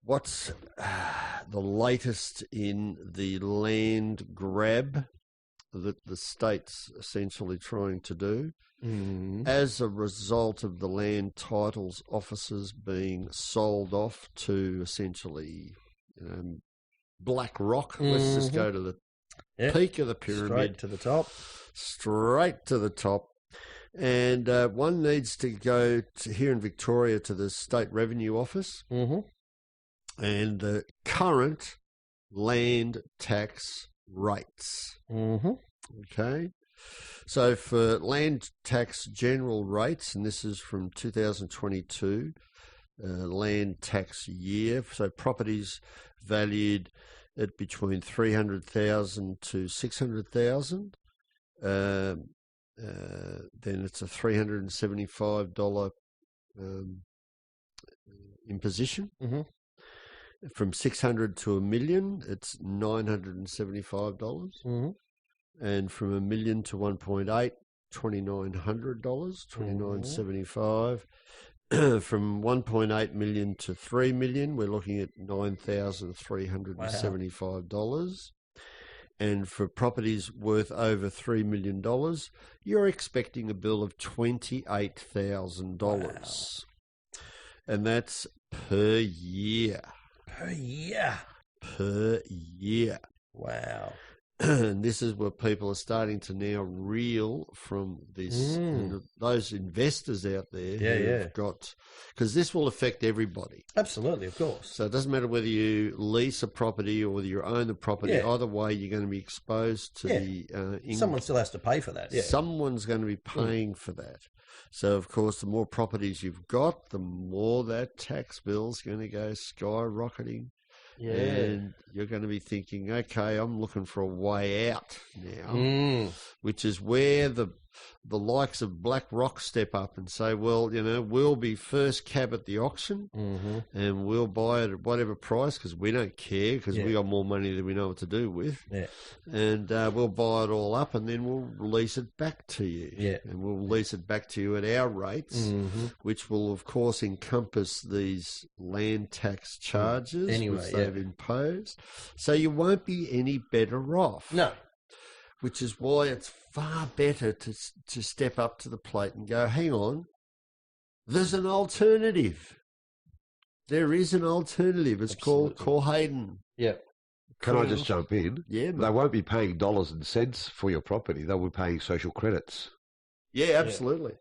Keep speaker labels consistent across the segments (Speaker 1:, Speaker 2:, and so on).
Speaker 1: what's the latest in the land grab that the state's essentially trying to do as a result of the land titles offices being sold off to essentially Black Rock. Let's just go to the peak of the pyramid.
Speaker 2: Straight to the top.
Speaker 1: Straight to the top. And one needs to go here in Victoria to the State Revenue Office and the current land tax rates. Okay. So for land tax general rates, and this is from 2022, land tax year, so properties valued at between $300,000 to $600,000, then it's a $375 imposition. From $600,000 to $1 million, it's $975. And from $1 million to 1.8, $2,900, $2,975. From 1.8 million to 3 million, we're looking at $9,375. And for properties worth over $3 million, you're expecting a bill of $28,000. And that's per year.
Speaker 2: Per year.
Speaker 1: Per year.
Speaker 2: Wow.
Speaker 1: And this is where people are starting to now reel from this. And those investors out there who've got, because this will affect everybody.
Speaker 2: Absolutely, of course.
Speaker 1: So it doesn't matter whether you lease a property or whether you own the property. Either way, you're going to be exposed to the
Speaker 2: someone still has to pay for that.
Speaker 1: Someone's going to be paying for that. So, of course, the more properties you've got, the more that tax bill's going to go skyrocketing. And you're going to be thinking, okay, I'm looking for a way out now, which is where the likes of Black Rock step up and say, well, we'll be first cab at the auction and we'll buy it at whatever price because we don't care because we got more money than we know what to do with. And we'll buy it all up and then we'll lease it back to you. And we'll lease it back to you at our rates, which will, of course, encompass these land tax charges which they've imposed. So you won't be any better off.
Speaker 2: No.
Speaker 1: Which is why it's far better to step up to the plate and go, hang on, there's an alternative. There is an alternative. It's called Corhayden.
Speaker 3: Can I just jump in?
Speaker 1: Yeah.
Speaker 3: They won't be paying dollars and cents for your property. They'll be paying social credits.
Speaker 1: Yeah, absolutely.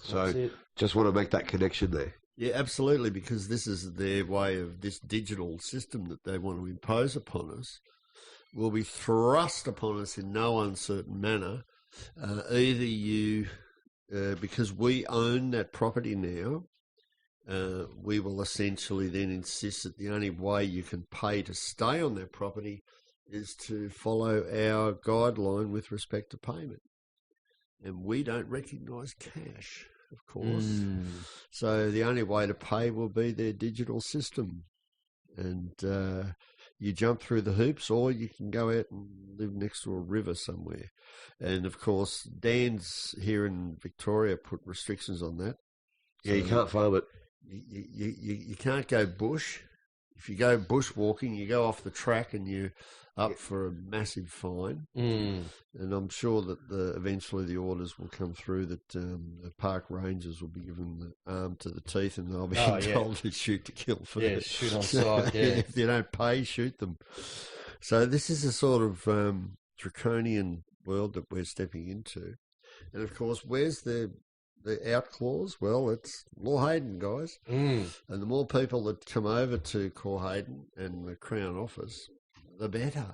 Speaker 3: So just want to make that connection there.
Speaker 1: Yeah, absolutely, because this is their way of this digital system that they want to impose upon us. Will be thrust upon us in no uncertain manner. Either you, because we own that property now, we will essentially then insist that the only way you can pay to stay on that property is to follow our guideline with respect to payment. And we don't recognise cash, of course. So the only way to pay will be their digital system. And you jump through the hoops, or you can go out and live next to a river somewhere. And, of course, Dan's here in Victoria put restrictions on that.
Speaker 3: Yeah, you can't farm it.
Speaker 1: You can't go bush. If you go bushwalking, you go off the track and you're up for a massive fine. And I'm sure that eventually the orders will come through that the park rangers will be given the arm to the teeth and they'll be told to shoot to kill for that.
Speaker 2: Shoot on sight,
Speaker 1: If they don't pay, shoot them. So this is a sort of draconian world that we're stepping into. And, of course, where's the out clause? Well, it's Corhayden, guys. And the more people that come over to Corhayden and the Crown Office, the better.